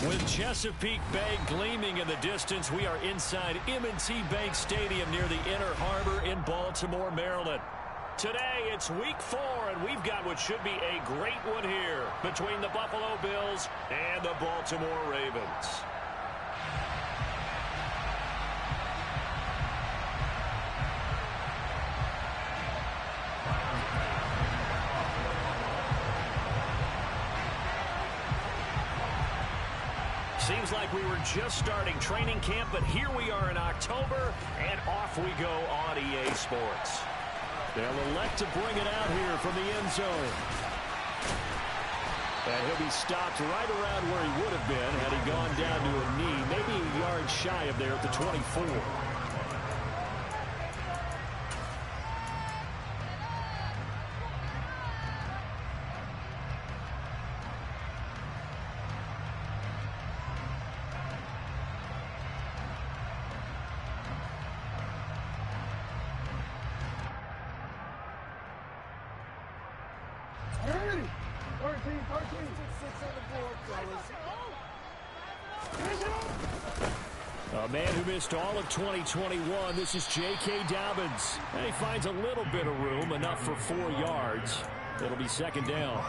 With Chesapeake Bay gleaming in the distance, we are inside M&T Bank Stadium near the Inner Harbor in Baltimore, Maryland. Today, it's week 4, and we've got what should be a great one here between the Buffalo Bills and the Baltimore Ravens. Seems like we were just starting training camp, but here we are in October, and off we go on EA Sports. They'll elect to bring it out here from the end zone. And he'll be stopped right around where he would have been had he gone down to a knee, maybe a yard shy of there at the 24. A man who missed all of 2021, this is J.K. Dobbins. And he finds a little bit of room, enough for 4 yards. It'll be second down.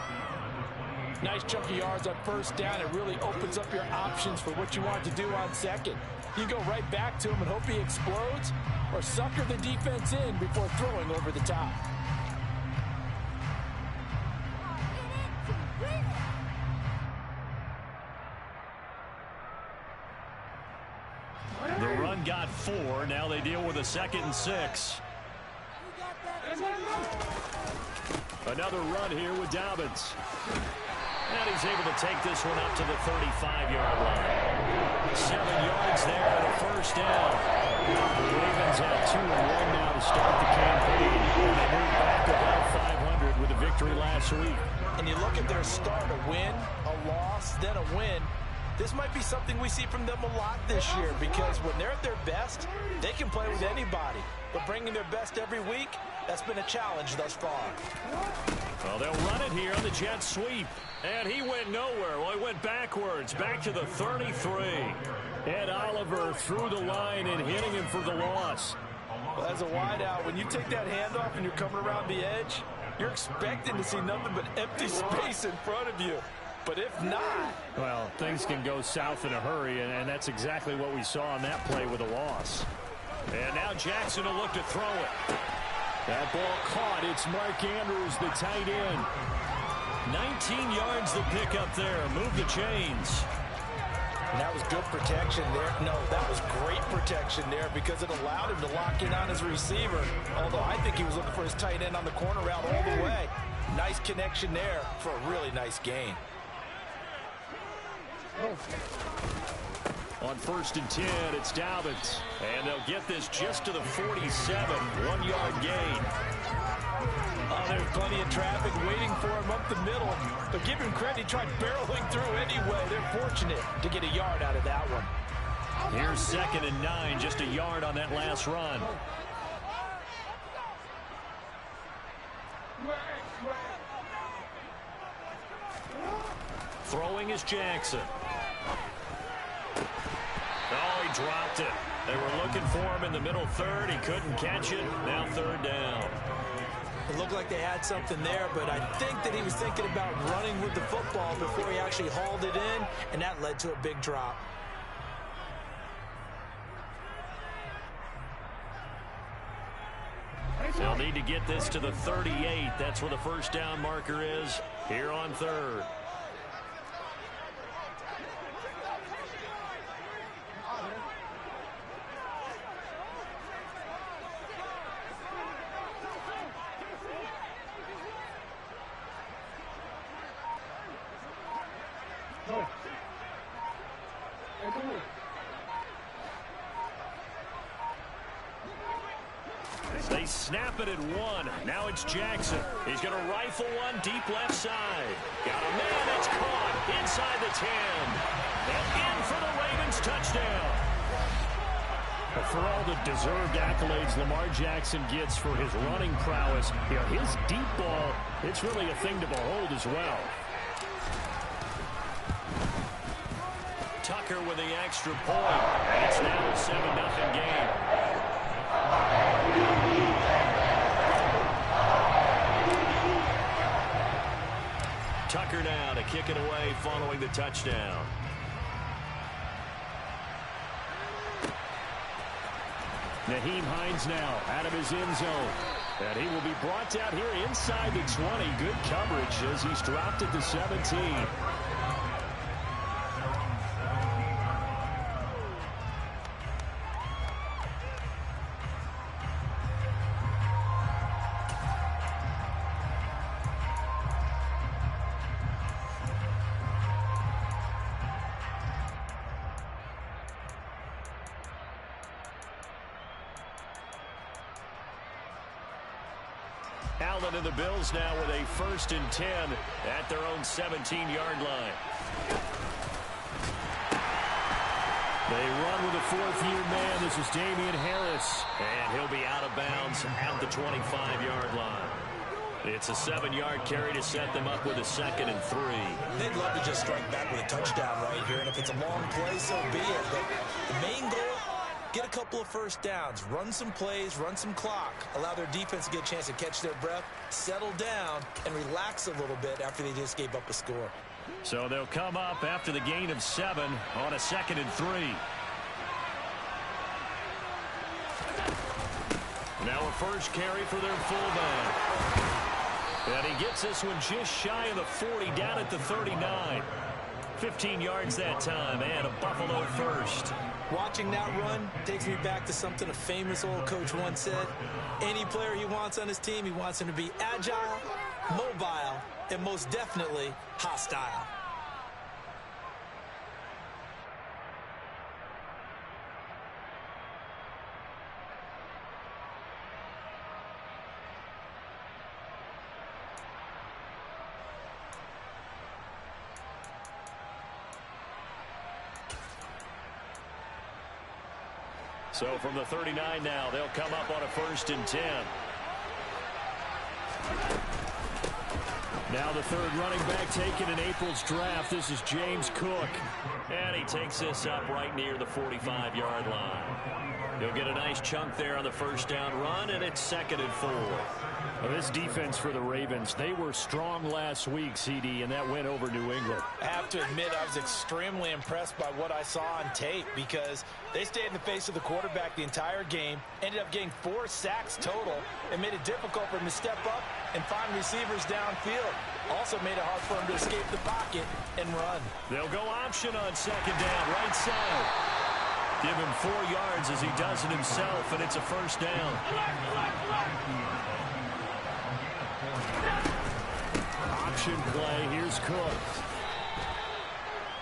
Nice chunk of yards on first down. It really opens up your options for what you want to do on second. You go right back to him and hope he explodes, or sucker the defense in before throwing over the top. The run got 4. Now they deal with a 2nd and 6. Another run here with Dobbins. And he's able to take this one up to the 35-yard line. 7 yards there and a first down. The Ravens have 2-1 now to start the campaign. And they move back about 500 with a victory last week. And you look at their start, a win, a loss, then a win. This might be something we see from them a lot this year, because when they're at their best, they can play with anybody. But bringing their best every week, that's been a challenge thus far. Well, they'll run it here on the jet sweep. And he went nowhere. Well, he went backwards, back to the 33. Ed Oliver through the line and hitting him for the loss. Well, as a wideout, when you take that handoff and you're coming around the edge, you're expecting to see nothing but empty space in front of you. But if not... Well, things can go south in a hurry, and that's exactly what we saw on that play with a loss. And now Jackson will look to throw it. That ball caught. It's Mark Andrews, the tight end. 19 yards the pick up there. Move the chains. And that was good protection there. No, that was great protection there because it allowed him to lock in on his receiver. Although I think he was looking for his tight end on the corner route all the way. Nice connection there for a really nice gain. On 1st and 10, it's Dobbins. And they'll get this just to the 47, 1-yard gain. Oh, there's plenty of traffic waiting for him up the middle. But give him credit, he tried barreling through anyway. They're fortunate to get a yard out of that one. Here's 2nd and 9, just a yard on that last run. Throwing is Jackson. Oh, he dropped it. They were looking for him in the middle third. He couldn't catch it. Now 3rd down. It looked like they had something there, but I think that he was thinking about running with the football before he actually hauled it in, and that led to a big drop. They'll need to get this to the 38. That's where the first down marker is here on 3rd. They snap it at 1. Now it's Jackson. He's going to rifle one deep left side. Got a man that's caught inside the 10. And in for the Ravens touchdown. But for all the deserved accolades Lamar Jackson gets for his running prowess, his deep ball, it's really a thing to behold as well. Tucker with the extra point. And it's now a 7-0 game. Tucker now to kick it away following the touchdown. Nyheim Hines now out of his end zone. And he will be brought down here inside the 20. Good coverage as he's dropped at the 17. Allen and the Bills now with a 1st and 10 at their own 17-yard line. They run with a 4th-year man. This is Damian Harris. And he'll be out of bounds at the 25-yard line. It's a 7-yard carry to set them up with a 2nd and 3. They'd love to just strike back with a touchdown right here, and if it's a long play, so be it. But the main goal, get a couple of first downs, run some plays, run some clock, allow their defense to get a chance to catch their breath, settle down, and relax a little bit after they just gave up a score. So they'll come up after the gain of 7 on a 2nd and 3. Now a first carry for their fullback. And he gets this one just shy of the 40, down at the 39. 15 yards that time, and a Buffalo first. Watching that run takes me back to something a famous old coach once said. Any player he wants on his team, he wants him to be agile, mobile, and most definitely hostile. So from the 39 now, they'll come up on a 1st and 10. Now the 3rd running back taken in April's draft. This is James Cook. And he takes this up right near the 45-yard line. He'll get a nice chunk there on the 1st down run, and it's 2nd and 4. Well, this defense for the Ravens, they were strong last week, CD, and that went over New England. I have to admit, I was extremely impressed by what I saw on tape because they stayed in the face of the quarterback the entire game, ended up getting 4 sacks total, and made it difficult for him to step up and find receivers downfield. Also made it hard for him to escape the pocket and run. They'll go option on 2nd down, right side. Give him 4 yards as he does it himself, and it's a 1st down. Option play. Here's Cook.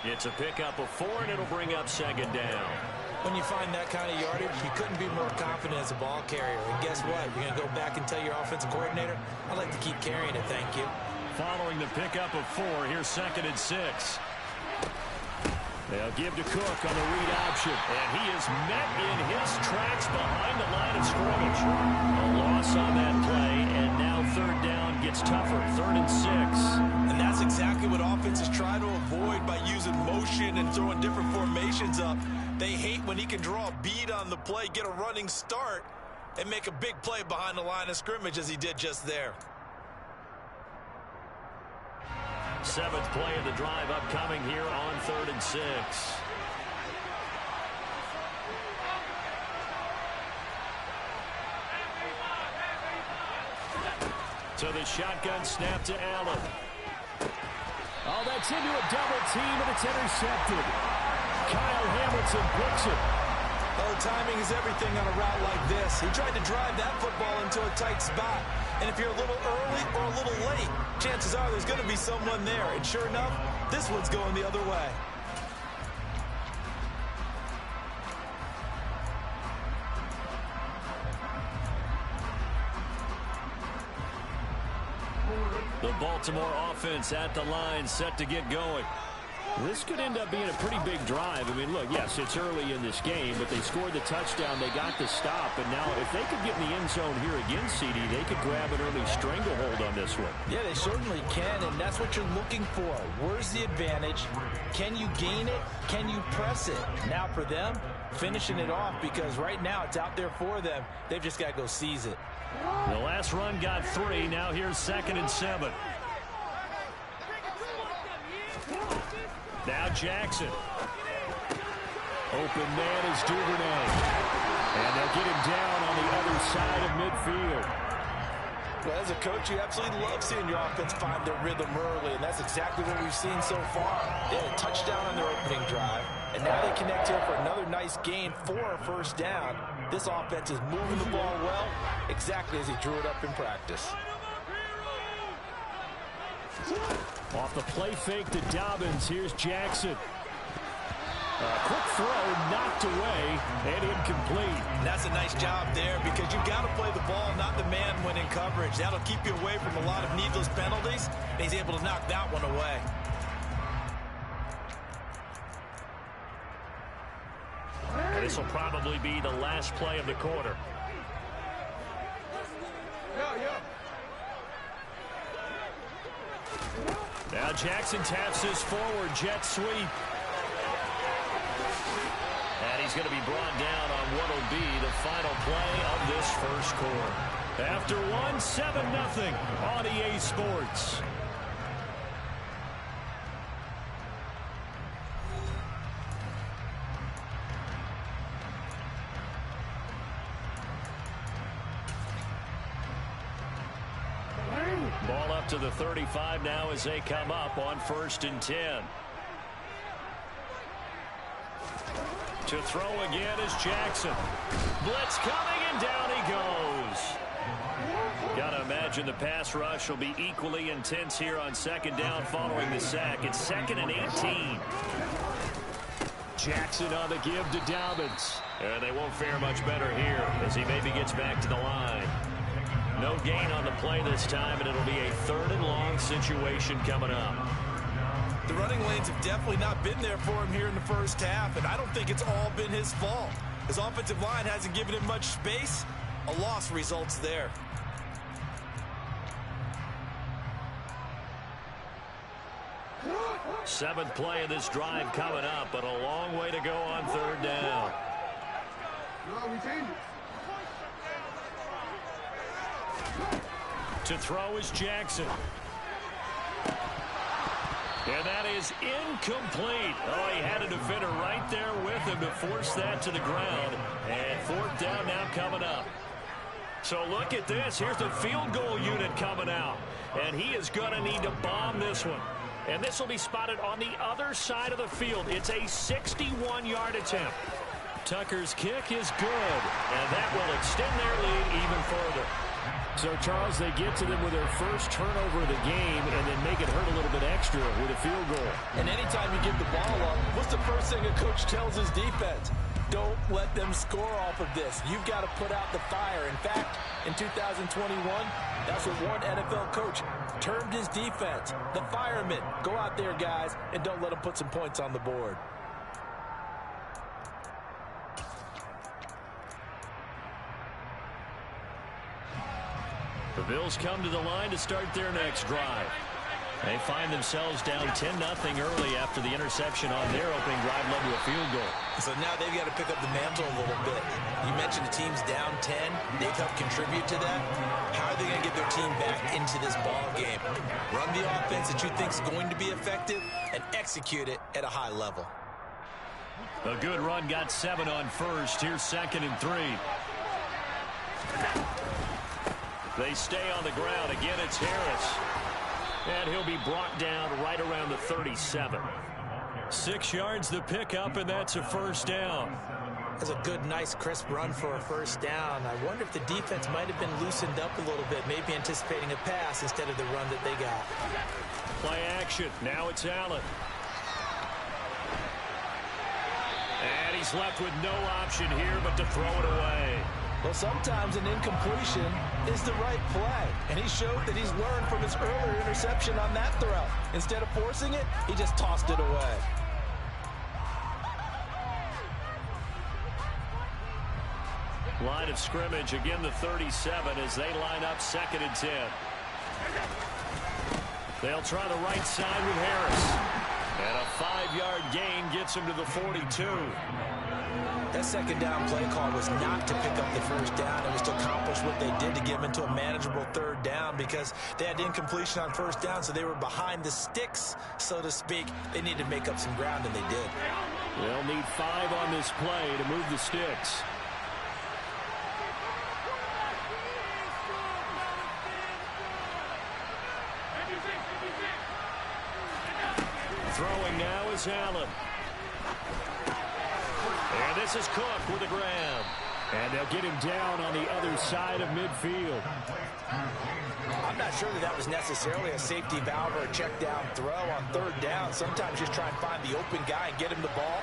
It's a pickup of 4, and it'll bring up 2nd down. When you find that kind of yardage, you couldn't be more confident as a ball carrier. And guess what? You're going to go back and tell your offensive coordinator, I'd like to keep carrying it, thank you. Following the pickup of 4, here's 2nd and 6. They'll give to Cook on the read option. And he is met in his tracks behind the line of scrimmage. A loss on that play, and now 3rd down gets tougher. 3rd and 6. And that's exactly what offenses try to avoid by using motion and throwing different formations up. They hate when he can draw a bead on the play, get a running start, and make a big play behind the line of scrimmage as he did just there. 7th play of the drive upcoming here on 3rd and 6. So the shotgun snap to Allen. Oh, that's into a double team, and it's intercepted. Kyle Hamilton picks it. Oh, timing is everything on a route like this. He tried to drive that football into a tight spot. And if you're a little early or a little late, chances are there's going to be someone there. And sure enough, this one's going the other way. The Baltimore offense at the line, set to get going. This could end up being a pretty big drive. I mean, look, yes, it's early in this game, but they scored the touchdown. They got the stop. And now if they could get in the end zone here again, CD, they could grab an early stranglehold on this one. Yeah, they certainly can, and that's what you're looking for. Where's the advantage? Can you gain it? Can you press it? Now for them, finishing it off, because right now it's out there for them. They've just got to go seize it. The last run got 3. Now here's 2nd and 7. Now Jackson. Open man is Duvernay. And they'll get him down on the other side of midfield. Well, as a coach, you absolutely love seeing your offense find their rhythm early, and that's exactly what we've seen so far. They had a touchdown on their opening drive, and now they connect here for another nice gain for a first down. This offense is moving the ball well, exactly as he drew it up in practice. Off the play fake to Dobbins. Here's Jackson. Quick throw, knocked away, and incomplete. And that's a nice job there, because you've got to play the ball, not the man when in coverage. That'll keep you away from a lot of needless penalties, and he's able to knock that one away. This will probably be the last play of the quarter. Now Jackson taps this forward jet sweep. And he's going to be brought down on what will be the final play of this first quarter. After 7-0 on EA Sports. Ball up to the 35 now as they come up on 1st and 10. To throw again is Jackson. Blitz coming, and down he goes. Got to imagine the pass rush will be equally intense here on 2nd down following the sack. It's 2nd and 18. Jackson on the give to Dobbins. And they won't fare much better here as he maybe gets back to the line. No gain on the play this time, and it'll be a 3rd and long situation coming up. The running lanes have definitely not been there for him here in the first half, and I don't think it's all been his fault. His offensive line hasn't given him much space. A loss results there. Seventh play of this drive coming up, but a long way to go on 3rd down. To throw is Jackson. And that is incomplete. Oh, he had a defender right there with him to force that to the ground. And 4th down now coming up. So look at this. Here's the field goal unit coming out. And he is going to need to bomb this one. And this will be spotted on the other side of the field. It's a 61-yard attempt. Tucker's kick is good. And that will extend their lead even further. So, Charles, they get to them with their first turnover of the game and then make it hurt a little bit extra with a field goal. And anytime you give the ball up, what's the first thing a coach tells his defense? Don't let them score off of this. You've got to put out the fire. In fact, in 2021, that's what one NFL coach termed his defense. The firemen. Go out there, guys, and don't let them put some points on the board. The Bills come to the line to start their next drive. They find themselves down 10-0 early after the interception on their opening drive led to a field goal. So now they've got to pick up the mantle a little bit. You mentioned the team's down 10. They've helped contribute to that. How are they going to get their team back into this ball game? Run the offense that you think is going to be effective and execute it at a high level. A good run got 7 on 1st. Here's 2nd and 3. They stay on the ground. Again, it's Harris. And he'll be brought down right around the 37. 6 yards the pickup, and that's a 1st down. That's a good, nice, crisp run for a 1st down. I wonder if the defense might have been loosened up a little bit, maybe anticipating a pass instead of the run that they got. Play action. Now it's Allen. And he's left with no option here but to throw it away. Well, sometimes an incompletion is the right play, and he showed that he's learned from his earlier interception on that throw. Instead of forcing it, he just tossed it away. Line of scrimmage, again the 37 as they line up 2nd and 10. They'll try the right side with Harris. And a 5-yard gain gets him to the 42. That second down play call was not to pick up the first down. It was to accomplish what they did to get them into a manageable 3rd down because they had incompletion on 1st down, so they were behind the sticks, so to speak. They needed to make up some ground, and they did. They'll need 5 on this play to move the sticks. Throwing now is Allen. And this is Cook with a grab. And they'll get him down on the other side of midfield. I'm not sure that was necessarily a safety valve or a check down throw on 3rd down. Sometimes just try and find the open guy and get him the ball.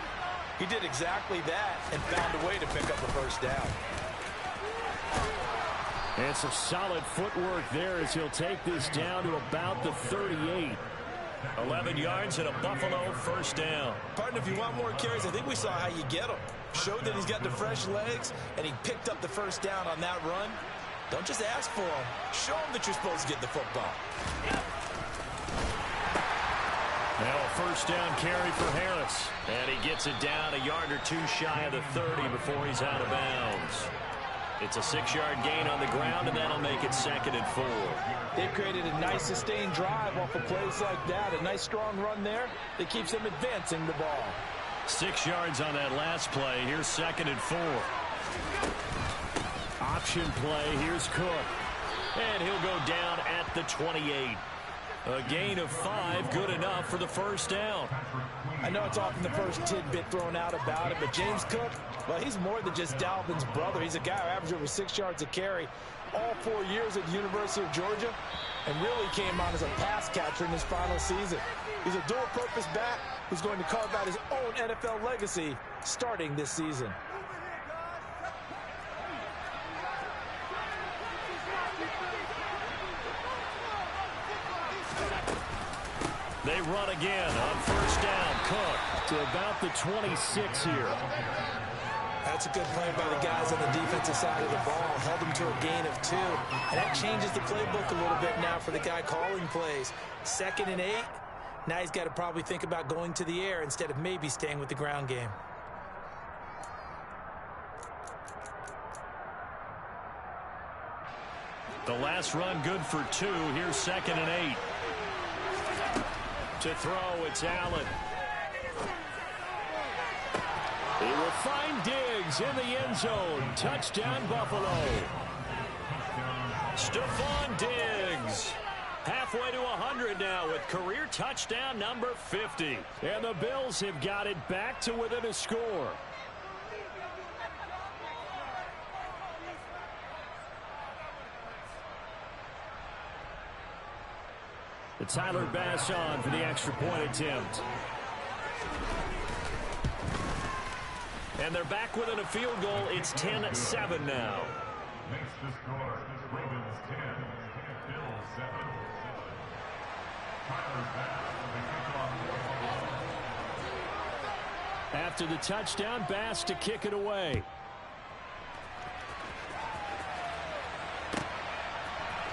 He did exactly that and found a way to pick up the 1st down. And some solid footwork there as he'll take this down to about the 38. 11 yards and a Buffalo 1st down. Partner, if you want more carries, I think we saw how you get them. Showed that he's got the fresh legs, and he picked up the 1st down on that run. Don't just ask for him. Show him that you're supposed to get the football. Now a 1st down carry for Harris. And he gets it down a yard or 2 shy of the 30 before he's out of bounds. It's a 6-yard gain on the ground, and that'll make it 2nd and 4. They've created a nice sustained drive off of plays like that. A nice strong run there that keeps them advancing the ball. 6 yards on that last play. Here's 2nd and 4. Option play. Here's Cook. And he'll go down at the 28. A gain of 5, good enough for the 1st down. I know it's often the first tidbit thrown out about it, but James Cook, well, he's more than just Dalvin's brother. He's a guy who averaged over 6 yards a carry all 4 years at the University of Georgia and really came on as a pass catcher in his final season. He's a dual-purpose back who's going to carve out his own NFL legacy starting this season. They run again on 1st down. Cook to about the 26 here. That's a good play by the guys on the defensive side of the ball. Held them to a gain of 2. And that changes the playbook a little bit now for the guy calling plays. 2nd and 8. Now he's got to probably think about going to the air instead of maybe staying with the ground game. The last run good for 2. Here's 2nd and 8. To throw, it's Allen. He will find Diggs in the end zone. Touchdown, Buffalo. Stephon Diggs. Halfway to 100 now with career touchdown number 50. And the Bills have got it back to within a score. The Tyler Bass on for the extra point attempt. And they're back within a field goal. It's 10-7 now. Makes the score. Ravens 10, Bills 7. Tyler Bass with the kickoff. After the touchdown, Bass to kick it away.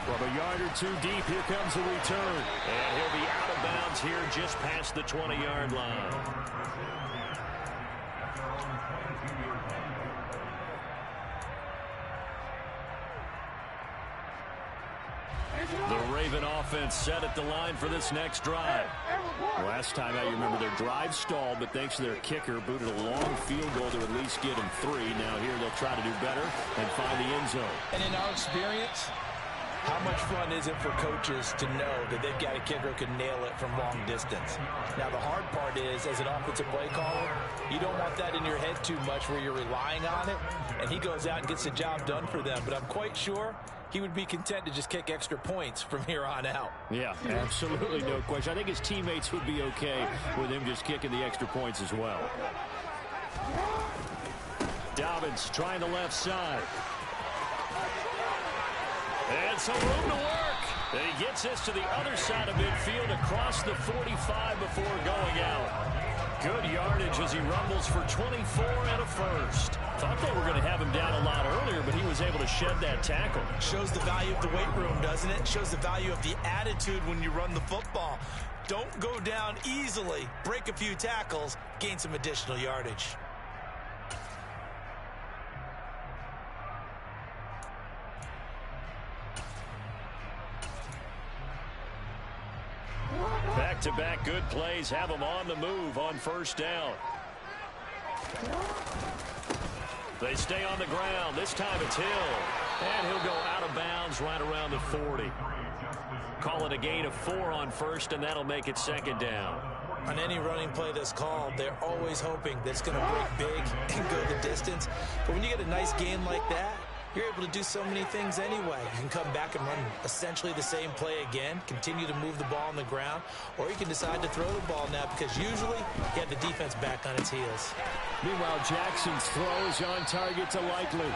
From a yard or 2 deep, here comes the return. And he'll be out of bounds here just past the 20-yard line. The Raven offense set at the line for this next drive. Last time out, you remember their drive stalled, but thanks to their kicker, booted a long field goal to at least get him 3. Now here they'll try to do better and find the end zone. And in our experience, how much fun is it for coaches to know that they've got a kicker who can nail it from long distance? Now, the hard part is, as an offensive play caller, you don't want that in your head too much where you're relying on it, and he goes out and gets the job done for them. But I'm quite sure he would be content to just kick extra points from here on out. Yeah, absolutely no question. I think his teammates would be okay with him just kicking the extra points as well. Dobbins trying the left side. And some room to work. And he gets this to the other side of midfield across the 45 before going out. Good yardage as he rumbles for 24 and a first. Thought they were going to have him down a lot earlier, but he was able to shed that tackle. Shows the value of the weight room, doesn't it? Shows the value of the attitude when you run the football. Don't go down easily. Break a few tackles. Gain some additional yardage. Back-to-back good plays have him on the move on first down. They stay on the ground. This time it's Hill. And he'll go out of bounds right around the 40. Call it a gain of 4 on first, and that'll make it second down. On any running play that's called, they're always hoping that it's going to break big and go the distance. But when you get a nice gain like that, you're able to do so many things anyway. You can come back and run essentially the same play again, continue to move the ball on the ground, or you can decide to throw the ball now because usually you have the defense back on its heels. Meanwhile, Jackson's throw is on target to Likely.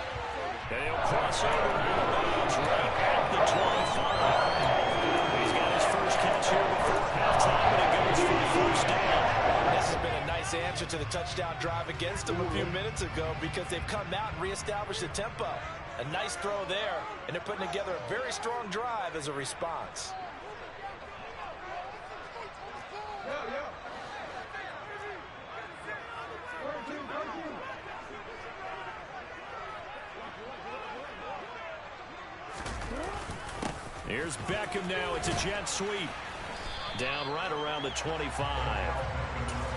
And he'll cross over out of bounds right at the 25. He's got his first catch here before halftime, and it goes for the first down. This has been a nice answer to the touchdown drive against them a few minutes ago because they've come out and reestablished the tempo. A nice throw there, and they're putting together a very strong drive as a response. Here's Beckham now. It's a jet sweep. Down right around the 25.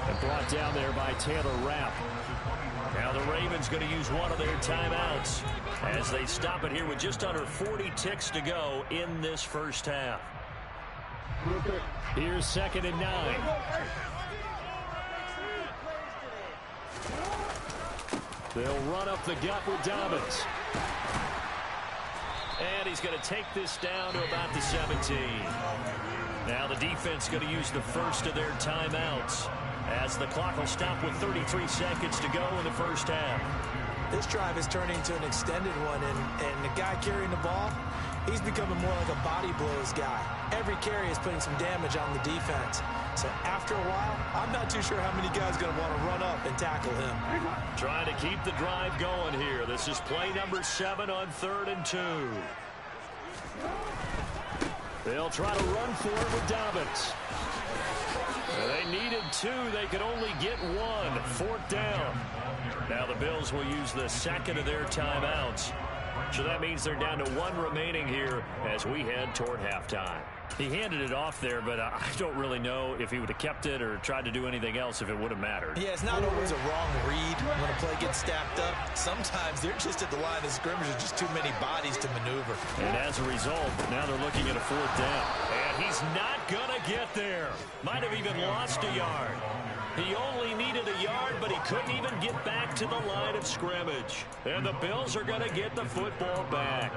And brought down there by Taylor Rapp. Now the Ravens going to use one of their timeouts as they stop it here with just under 40 ticks to go in this first half. Here's 2nd and 9. They'll run up the gut with Dobbins. And he's going to take this down to about the 17. Now the defense going to use the first of their timeouts as the clock will stop with 33 seconds to go in the first half. This drive is turning into an extended one, and the guy carrying the ball, he's becoming more like a body blows guy. Every carry is putting some damage on the defense. So after a while, I'm not too sure how many guys are going to want to run up and tackle him. Trying to keep the drive going here. This is play number 7 on 3rd and 2. They'll try to run for it with Dobbins. They needed 2. They could only get 1. 4th down. Now the Bills will use the second of their timeouts. So that means they're down to 1 remaining here as we head toward halftime. He handed it off there, but I don't really know if he would have kept it or tried to do anything else if it would have mattered. Yeah, it's not always a wrong read when a play gets stacked up. Sometimes they're just at the line of scrimmage with just too many bodies to maneuver. And as a result, now they're looking at a 4th down. And he's not going to get there. Might have even lost a yard. He only needed a yard, but he couldn't even get back to the line of scrimmage. And the Bills are going to get the football back.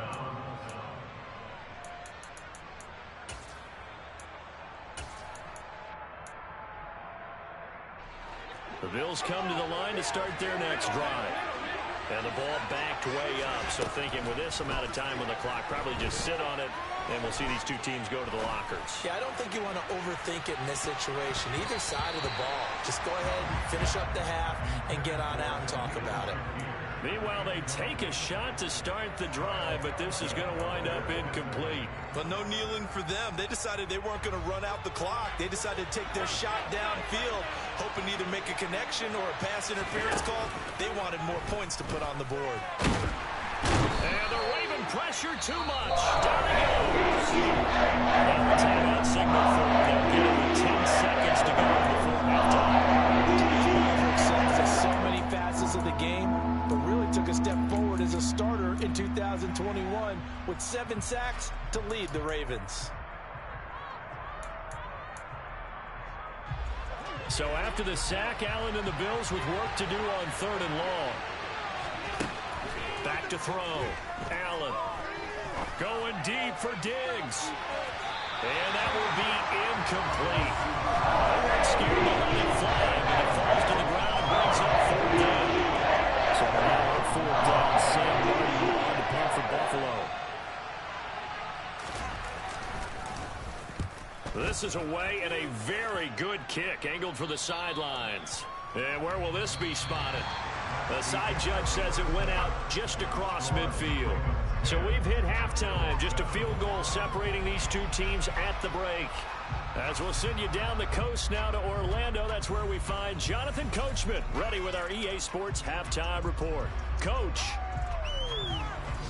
The Bills come to the line to start their next drive. And the ball backed way up. So thinking with this amount of time on the clock, probably just sit on it, and we'll see these two teams go to the lockers. Yeah, I don't think you want to overthink it in this situation. Either side of the ball. Just go ahead, finish up the half, and get on out and talk about it. Meanwhile, they take a shot to start the drive, but this is going to wind up incomplete. But no kneeling for them. They decided they weren't going to run out the clock. They decided to take their shot downfield, hoping to either make a connection or a pass interference call. They wanted more points to put on the board. And the Raven pressure too much. Down he goes. And the timeout signal for them. Getting 10 seconds to go before halftime. For so many facets of the game, but really took a step forward as a starter in 2021 with 7 sacks to lead the Ravens. So after the sack, Allen and the Bills with work to do on 3rd and long. Back to throw. Allen going deep for Diggs. And that will be incomplete. They weren't scared to let it fly, but it falls to the ground and brings up 4th down. So now on 4th down, Sam Martin on to punt for Buffalo. This is away and a very good kick angled for the sidelines. And where will this be spotted? The side judge says it went out just across midfield. So we've hit halftime. Just a field goal separating these two teams at the break. As we'll send you down the coast now to Orlando, that's where we find Jonathan Coachman ready with our EA Sports Halftime Report. Coach.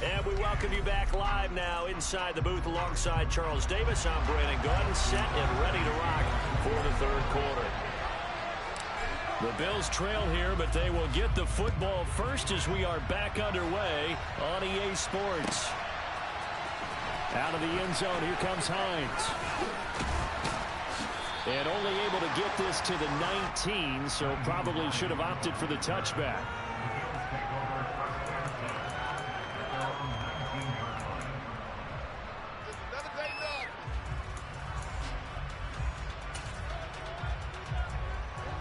And we welcome you back live now inside the booth alongside Charles Davis. I'm Brandon Gaudin, set and ready to rock for the third quarter. The Bills trail here, but they will get the football first as we are back underway on EA Sports. Out of the end zone, here comes Hines. And only able to get this to the 19, so probably should have opted for the touchback.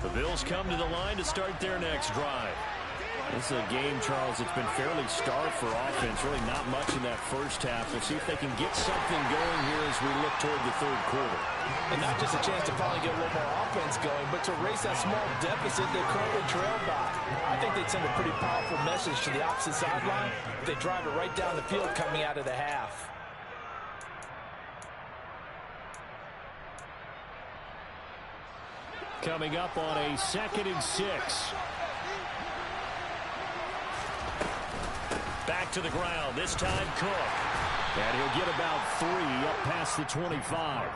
The Bills come to the line to start their next drive. This is a game, Charles, it's been fairly starved for offense. Really not much in that first half. We'll see if they can get something going here as we look toward the third quarter. And not just a chance to finally get a little more offense going, but to erase that small deficit they currently trail by. I think they'd send a pretty powerful message to the opposite sideline if they drive it right down the field coming out of the half. Coming up on a 2nd and 6. Back to the ground, this time Cook. And he'll get about 3 up past the 25.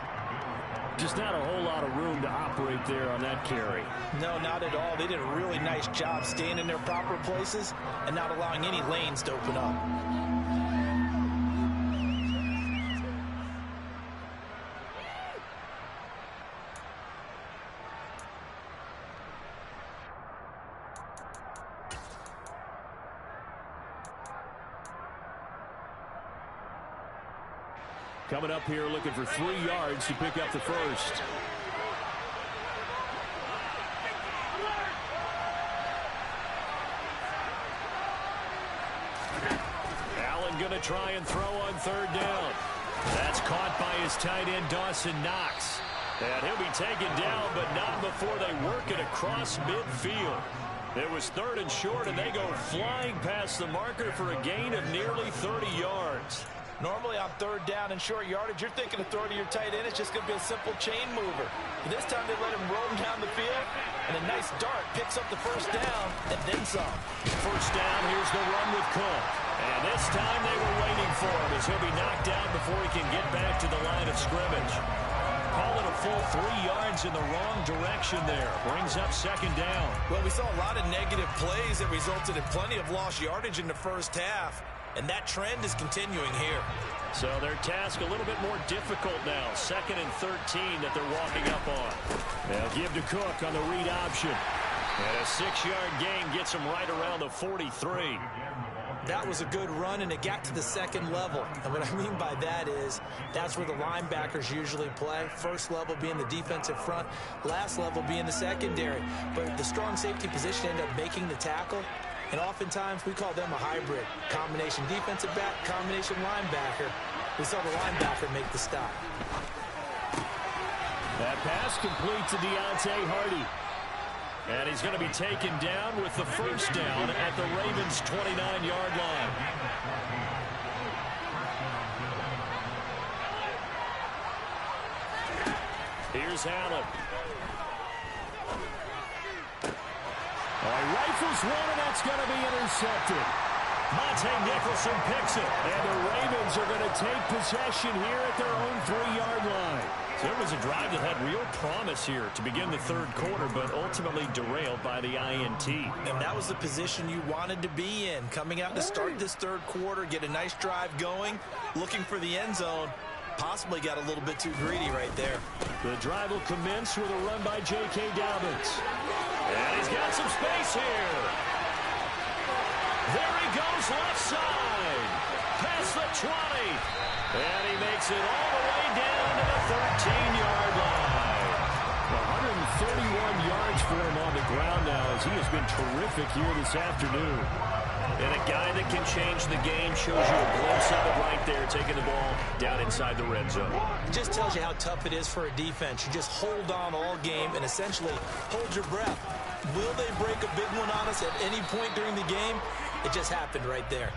Just not a whole lot of room to operate there on that carry. No, not at all. They did a really nice job staying in their proper places and not allowing any lanes to open up. Coming up here looking for 3 yards to pick up the first. Allen going to try and throw on 3rd down. That's caught by his tight end, Dawson Knox. And he'll be taken down, but not before they work it across midfield. It was 3rd and short, and they go flying past the marker for a gain of nearly 30 yards. Normally on 3rd down and short yardage, you're thinking of throwing to your tight end. It's just going to be a simple chain mover. But this time they let him roll down the field, and a nice dart picks up the 1st down and then some. 1st down, here's the run with Cook. And this time they were waiting for him as he'll be knocked down before he can get back to the line of scrimmage. Call it a full 3 yards in the wrong direction there. Brings up 2nd down. Well, we saw a lot of negative plays that resulted in plenty of lost yardage in the first half. And that trend is continuing here. So their task a little bit more difficult now. 2nd and 13 that they're walking up on. They'll give to Cook on the read option. And a 6-yard gain gets him right around the 43. That was a good run, and it got to the 2nd level. And what I mean by that is that's where the linebackers usually play. 1st level being the defensive front, last level being the secondary. But the strong safety position ended up making the tackle. And oftentimes we call them a hybrid. Combination defensive back, combination linebacker. We saw the linebacker make the stop. That pass complete to Deontay Hardy. And he's going to be taken down with the 1st down at the Ravens' 29-yard line. Here's Allen. Rifles one, and that's going to be intercepted. Monte Nicholson picks it, and the Ravens are going to take possession here at their own 3-yard line. So it was a drive that had real promise here to begin the third quarter, but ultimately derailed by the INT. And that was the position you wanted to be in, coming out to start this third quarter, get a nice drive going, looking for the end zone. Possibly got a little bit too greedy right there. The drive will commence with a run by J.K. Dobbins. And he's got some space here. There he goes left side. Past the 20. And he makes it all the way down to the 13-yard line. 131 yards for him on the ground now as he has been terrific here this afternoon. And a guy that can change the game shows you a glimpse of it right there, taking the ball down inside the red zone. It just tells you how tough it is for a defense. You just hold on all game and essentially hold your breath. Will they break a big one on us at any point during the game? It just happened right there.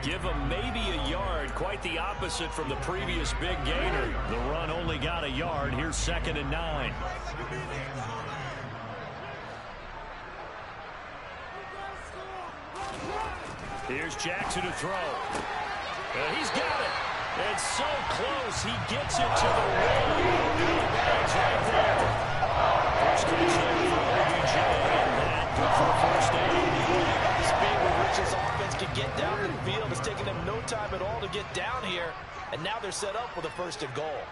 Give them maybe a yard. Quite the opposite from the previous big gainer. The run only got a yard. Here's 2nd and 9. Here's Jackson to throw. He's got it. It's so close. He gets it to the rim. That's right there. First catch there for OBJ, and that good for a first down. The speed with which this offense can get down the field. It's taking them no time at all to get down here, and now they're set up with a 1st and goal.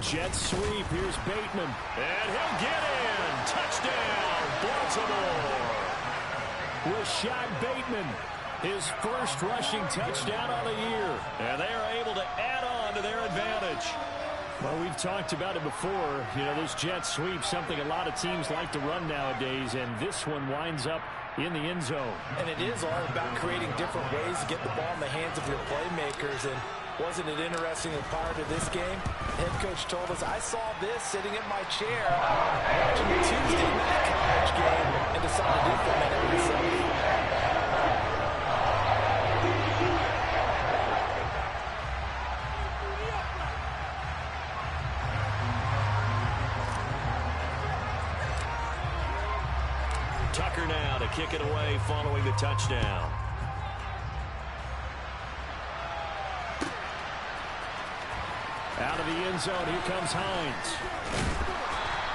Jet sweep. Here's Bateman. And he'll get in. Touchdown, Baltimore. Rashad Bateman, his first rushing touchdown of the year. And they are able to add on to their advantage. Well, we've talked about it before. You know, this jet sweep, something a lot of teams like to run nowadays. And this one winds up in the end zone. And it is all about creating different ways to get the ball in the hands of your playmakers. And wasn't it interesting that prior to this game, head coach told us, I saw this sitting in my chair watching the Tuesday night college game and decided to implement it myself. Tucker now to kick it away following the touchdown. Out of the end zone, here comes Hines.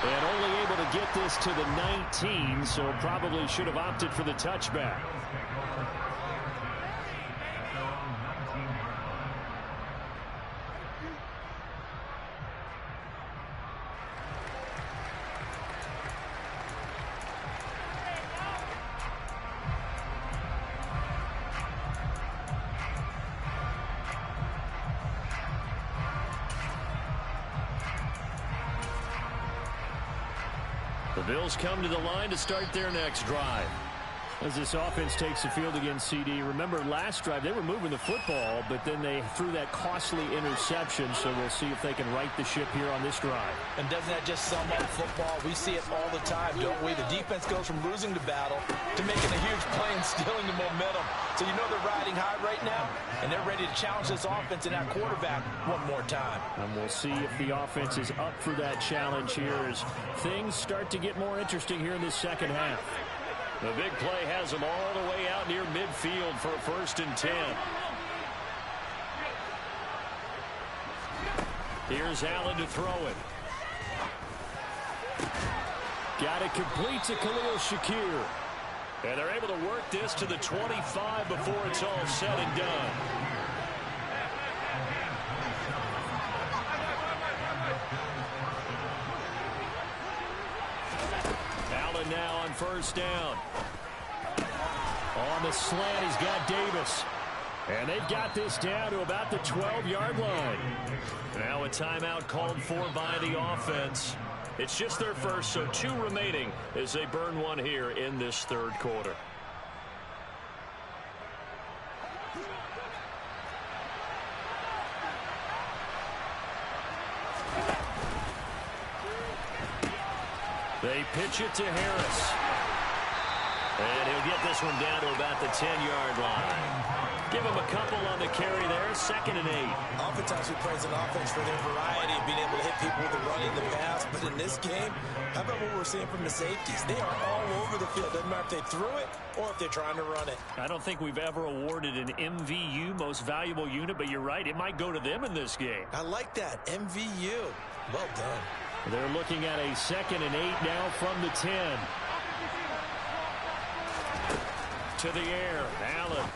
And only able to get this to the 19, so probably should have opted for the touchback. The Bills come to the line to start their next drive. As this offense takes the field against CD, remember last drive they were moving the football, but then they threw that costly interception, so we'll see if they can right the ship here on this drive. And doesn't that just sum up football? We see it all the time, don't we? The defense goes from losing the battle to making a huge play and stealing the momentum. So you know they're riding high right now, and they're ready to challenge this offense and that quarterback one more time. And we'll see if the offense is up for that challenge here as things start to get more interesting here in this second half. The big play has them all the way out near midfield for a 1st and 10. Here's Allen to throw it. Got it complete to Khalil Shakir. And they're able to work this to the 25 before it's all said and done. Allen now on 1st down. On the slant, he's got Davis. And they've got this down to about the 12-yard line. Now a timeout called for by the offense. It's just their first, so 2 remaining as they burn one here in this 3rd quarter. They pitch it to Harris. And he'll get this one down to about the 10-yard line. Give him a couple on the carry there. 2nd and 8. Oftentimes we praise an offense for their variety of being able to hit people with the run and the pass. But in this game, how about what we're seeing from the safeties? They are all over the field. Doesn't matter if they threw it or if they're trying to run it. I don't think we've ever awarded an MVU, most valuable unit, but you're right. It might go to them in this game. I like that. MVU. Well done. They're looking at a 2nd and 8 now from the 10. To the air. Allen.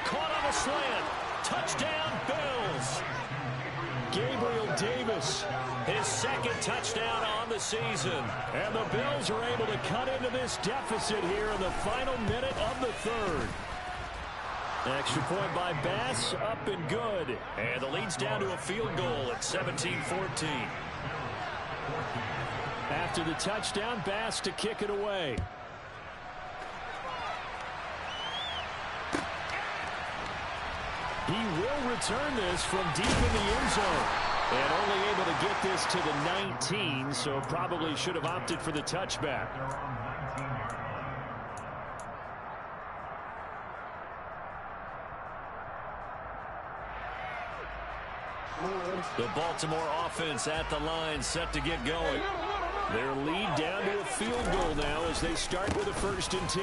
Caught on a slant. Touchdown, Bills. Gabriel Davis, his 2nd touchdown on the season. And the Bills are able to cut into this deficit here in the final minute of the 3rd. Extra point by Bass, up and good. And the lead's down to a field goal at 17-14. After the touchdown, Bass to kick it away. He will return this from deep in the end zone. And only able to get this to the 19, so probably should have opted for the touchback. The Baltimore offense at the line, set to get going. Their lead down to a field goal now as they start with a 1st and 10.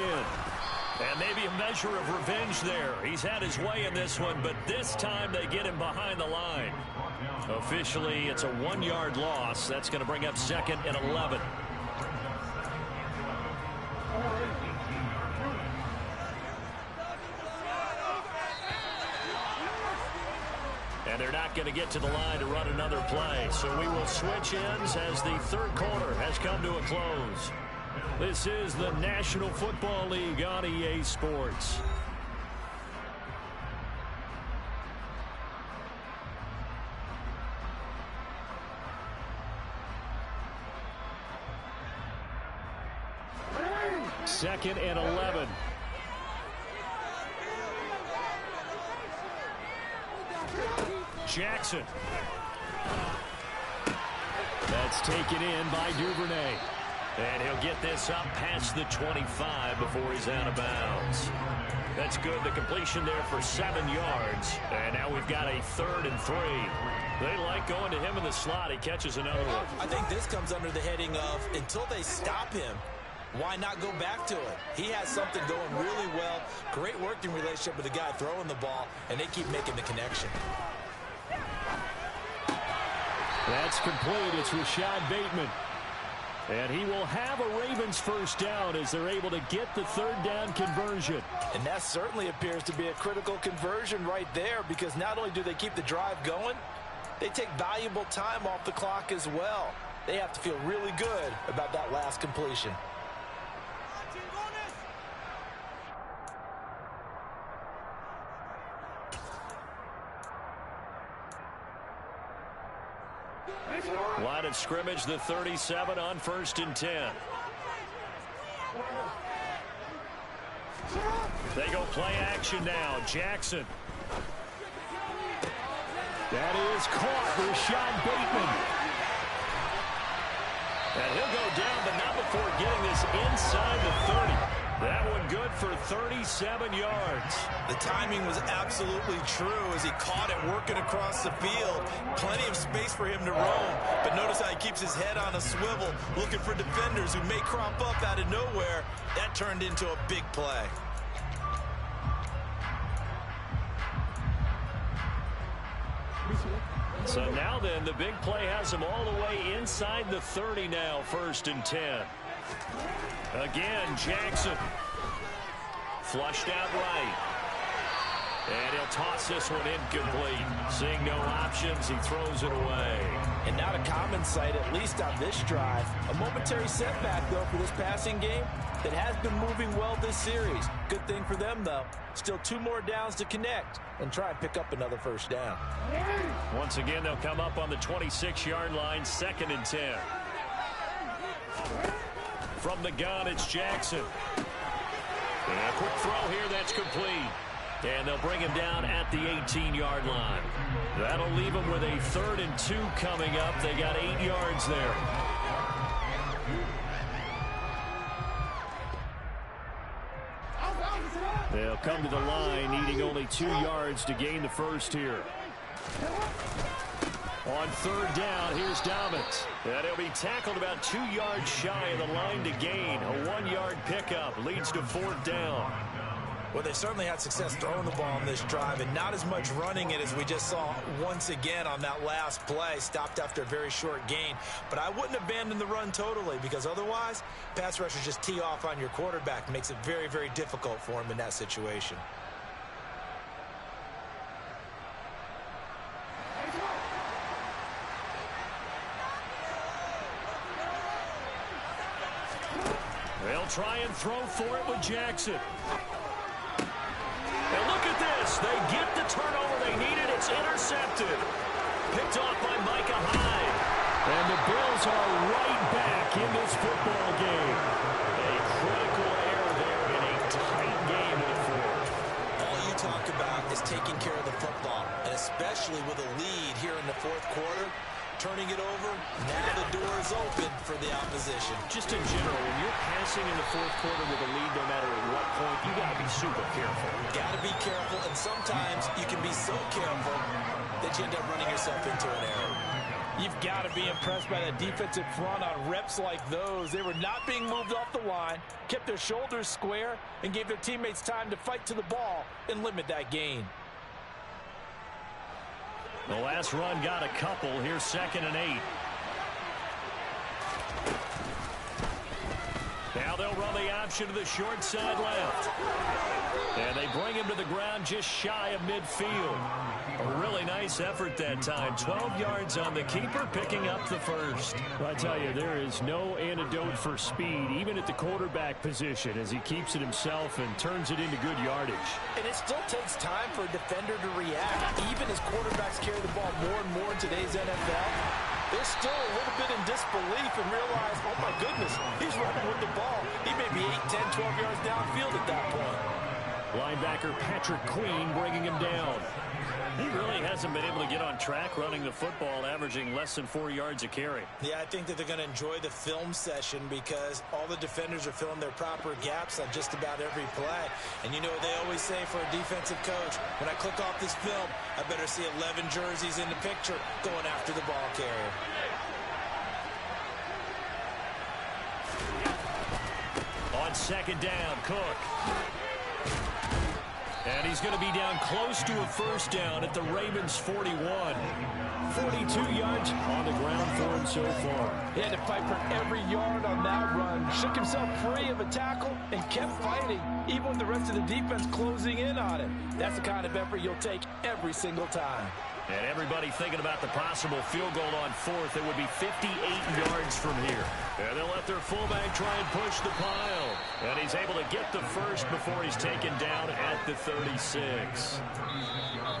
And maybe a measure of revenge there. He's had his way in this one, but this time they get him behind the line. Officially, it's a 1-yard loss. That's going to bring up 2nd and 11. And they're not going to get to the line to run another play. So we will switch ends as the 3rd quarter has come to a close. This is the National Football League on EA Sports. Second and 11. Jackson. That's taken in by Duvernay. And he'll get this up past the 25 before he's out of bounds. That's good. The completion there for 7 yards. And now we've got a 3rd and 3. They like going to him in the slot. He catches another one. I think this comes under the heading of until they stop him, why not go back to it? He has something going really well. Great working relationship with the guy throwing the ball, and they keep making the connection. That's complete. It's Rashad Bateman. And he will have a Ravens 1st down as they're able to get the 3rd down conversion. And that certainly appears to be a critical conversion right there, because not only do they keep the drive going, they take valuable time off the clock as well. They have to feel really good about that last completion. Line of scrimmage, the 37 on 1st and 10. They go play action now. Jackson. That is caught. Rashad Bateman. And he'll go down, but not before getting this inside the 30. That one good for 37 yards. The timing was absolutely true as he caught it working across the field. Plenty of space for him to roam. But notice how he keeps his head on a swivel, looking for defenders who may crop up out of nowhere. That turned into a big play. So now then, the big play has him all the way inside the 30 now, 1st and 10. Again, Jackson. Flushed out right. And he'll toss this one incomplete. Seeing no options, he throws it away. And not a common sight, at least on this drive. A momentary setback, though, for this passing game that has been moving well this series. Good thing for them, though. Still 2 more downs to connect and try and pick up another 1st down. Once again, they'll come up on the 26-yard line, 2nd and 10. From the gun, it's Jackson. And a quick throw here, that's complete. And they'll bring him down at the 18-yard line. That'll leave him with a 3rd and 2 coming up. They got 8 yards there. They'll come to the line, needing only 2 yards to gain the 1st here. On 3rd down, here's Dobbins. And he'll be tackled about 2 yards shy of the line to gain. A 1-yard pickup leads to 4th down. Well, they certainly had success throwing the ball in this drive and not as much running it as we just saw once again on that last play. Stopped after a very short gain. But I wouldn't abandon the run totally, because otherwise, pass rushers just tee off on your quarterback. Makes it very, very difficult for him in that situation. They'll try and throw for it with Jackson. And look at this. They get the turnover they needed. It's intercepted. Picked off by Micah Hyde. And the Bills are right back in this football game. A critical error there in a tight game in the fourth. All you talk about is taking care of the football, and especially with a lead here in the fourth quarter. Turning it over, now the door is open for the opposition. Just in general, when you're passing in the fourth quarter with a lead, no matter at what point, you got to be super careful. Got to be careful, and sometimes you can be so careful that you end up running yourself into an error. You've got to be impressed by the defensive front on reps like those. They were not being moved off the line, kept their shoulders square, and gave their teammates time to fight to the ball and limit that gain. The last run got a couple. Here's 2nd and 8. Now they'll run the option to the short side left. And they bring him to the ground just shy of midfield. A really nice effort that time. 12 yards on the keeper, picking up the first. Well, I tell you, there is no antidote for speed, even at the quarterback position, as he keeps it himself and turns it into good yardage. And it still takes time for a defender to react. Even as quarterbacks carry the ball more and more in today's NFL, they're still a little bit in disbelief and realize, oh my goodness, he's running with the ball. He may be 8, 10, 12 yards downfield at that point. Linebacker Patrick Queen bringing him down. He really hasn't been able to get on track running the football, averaging less than 4 yards a carry. Yeah, I think that they're going to enjoy the film session because all the defenders are filling their proper gaps on just about every play. And you know what they always say for a defensive coach, when I click off this film, I better see 11 jerseys in the picture going after the ball carrier. On 2nd down, Cook. And he's going to be down close to a first down at the Ravens 41. 42 yards on the ground for him so far. He had to fight for every yard on that run. Shook himself free of a tackle and kept fighting, even with the rest of the defense closing in on him. That's the kind of effort you'll take every single time. And everybody thinking about the possible field goal on 4th. It would be 58 yards from here. And they'll let their fullback try and push the pile. And he's able to get the first before he's taken down at the 36.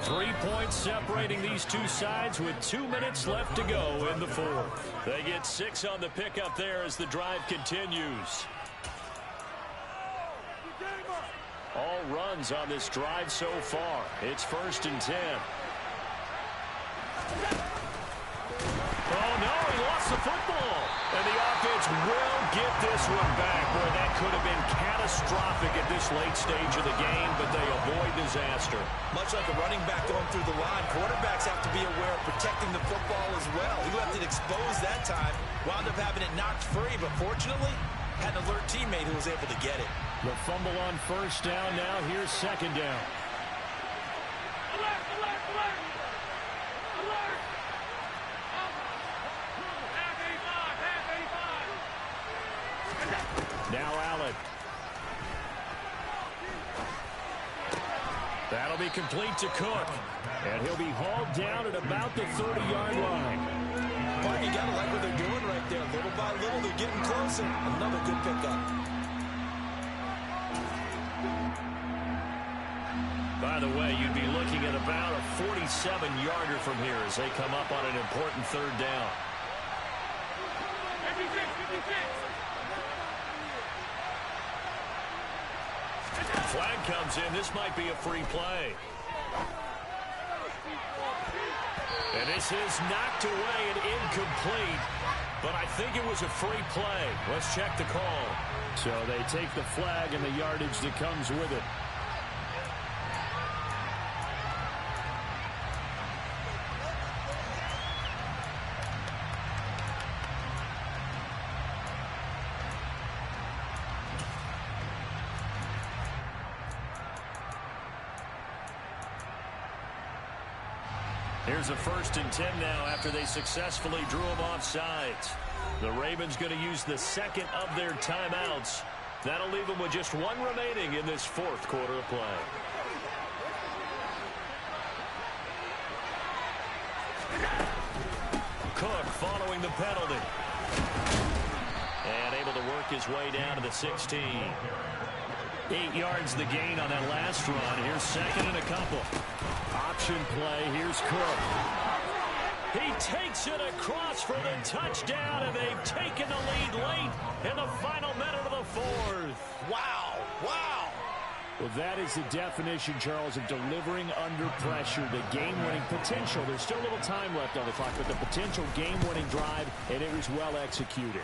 3 points separating these two sides with 2 minutes left to go in the fourth. They get 6 on the pickup there as the drive continues. All runs on this drive so far. It's 1st and 10. Oh, no, he lost the football. And the offense will get this one back, where that could have been catastrophic at this late stage of the game, but they avoid disaster. Much like a running back going through the line, quarterbacks have to be aware of protecting the football as well. He left it exposed that time, wound up having it knocked free, but fortunately, had an alert teammate who was able to get it. The fumble on 1st down. Now here's 2nd down. Now Allen. That'll be complete to Cook. And he'll be hauled down at about the 30-yard line. Mark, you got to like what they're doing right there. Little by little, they're getting closer. Another good pickup. By the way, you'd be looking at about a 47-yarder from here as they come up on an important 3rd down. Flag comes in. This might be a free play. And this is knocked away and incomplete. But I think it was a free play. Let's check the call. So they take the flag and the yardage that comes with it. Here's a 1st and 10 now after they successfully drew him off sides. The Ravens going to use the 2nd of their timeouts. That'll leave them with just 1 remaining in this 4th quarter of play. Cook following the penalty. And able to work his way down to the 16. 8 yards the gain on that last run. Here's 2nd and a couple. Option play. Here's Cook. He takes it across for the touchdown, and they've taken the lead late in the final minute of the fourth. Wow, wow. Well, that is the definition, Charles, of delivering under pressure. The game-winning potential. There's still a little time left on the clock, but the potential game-winning drive, and it was well executed.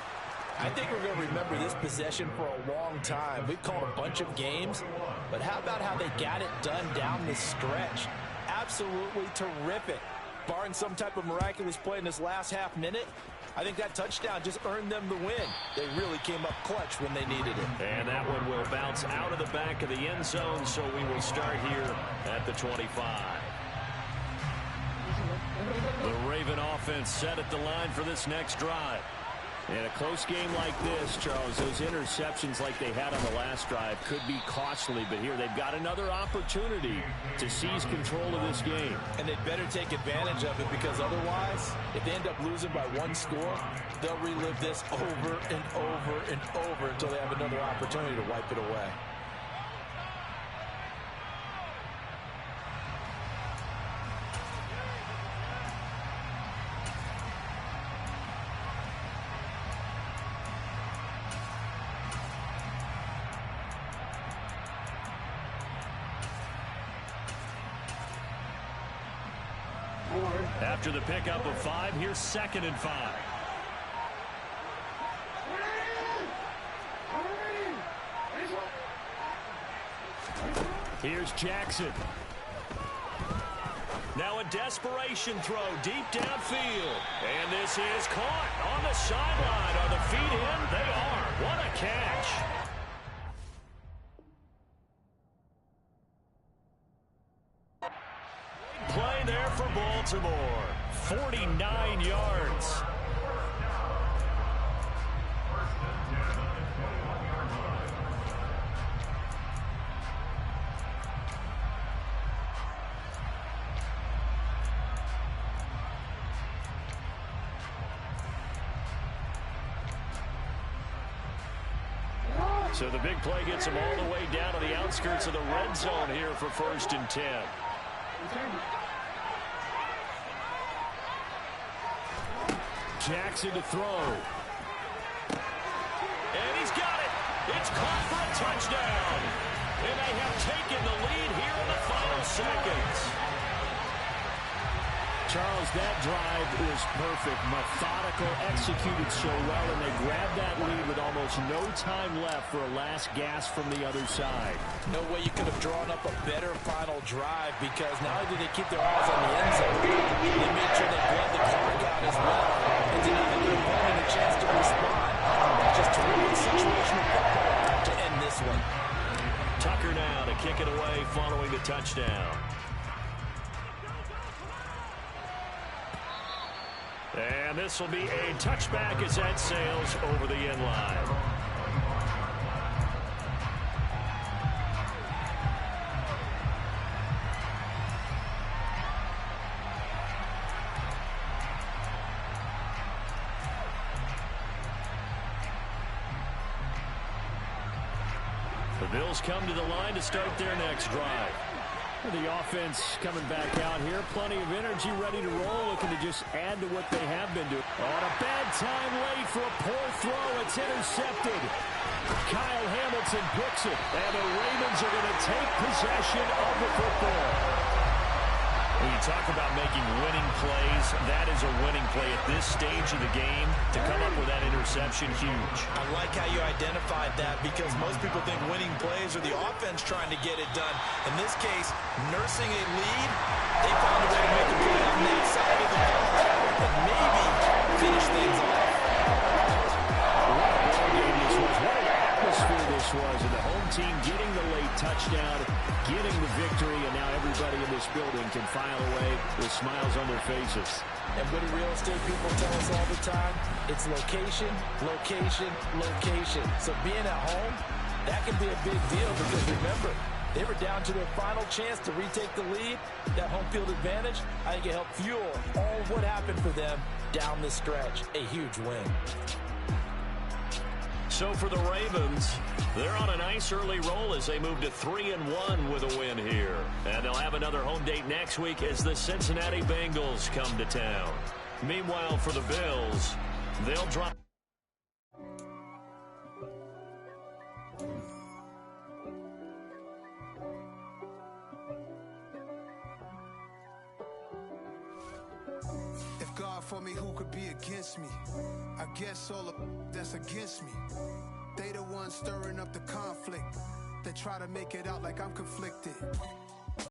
I think we're going to remember this possession for a long time. We've called a bunch of games, but how about how they got it done down the stretch? Absolutely terrific. Barring some type of miraculous play in this last half minute, I think that touchdown just earned them the win. They really came up clutch when they needed it. And that one will bounce out of the back of the end zone, so we will start here at the 25. The Raven offense set at the line for this next drive. In a close game like this, Charles, those interceptions like they had on the last drive could be costly, but here they've got another opportunity to seize control of this game. And they'd better take advantage of it, because otherwise, if they end up losing by one score, they'll relive this over and over and over until they have another opportunity to wipe it away. After the pickup of 5, here's 2nd and 5. Here's Jackson. Now a desperation throw deep downfield. And this is caught on the sideline. Are the feet in? They are. What a catch. Play there for Baltimore. 49 yards. So the big play gets them all the way down to the outskirts of the red zone here for 1st and 10. Jackson to throw. And he's got it. It's caught for a touchdown. And they have taken the lead here in the final seconds. Charles, that drive was perfect. Methodical, executed so well, and they grabbed that lead with almost no time left for a last gasp from the other side. No way you could have drawn up a better final drive, because not only did they keep their eyes on the end zone, they made sure they bled the clock out as well and denied their opponent a chance to respond. That's just terrific situational football to end this one. Tucker now to kick it away following the touchdown. And this will be a touchback as that sails over the end line. The Bills come to the line to start their next drive. The offense coming back out here. Plenty of energy, ready to roll, looking to just add to what they have been doing. On a bad time late for a poor throw. It's intercepted. Kyle Hamilton picks it. And the Ravens are going to take possession of the football. When you talk about making winning plays, that is a winning play at this stage of the game. To come up with that interception, huge. I like how you identified that, because most people think winning plays are the offense trying to get it done. In this case, nursing a lead, they found a way to make a play on that side of the ball and maybe finish things off. What a ball game this was. What an atmosphere this was. And the home team getting the late touchdown, getting the victory, and now everybody in this building can file away with smiles on their faces. And what do real estate people tell us all the time? It's location, location, location. So being at home, that can be a big deal, because remember, they were down to their final chance to retake the lead. That home field advantage, I think it helped fuel all of what happened for them down the stretch. A huge win. So for the Ravens, they're on a nice early roll as they move to 3-1 with a win here. And they'll have another home date next week as the Cincinnati Bengals come to town. Meanwhile, for the Bills, they'll drop. If God for me, who could be against me? I guess all of that's against me. They the ones stirring up the conflict. They try to make it out like I'm conflicted.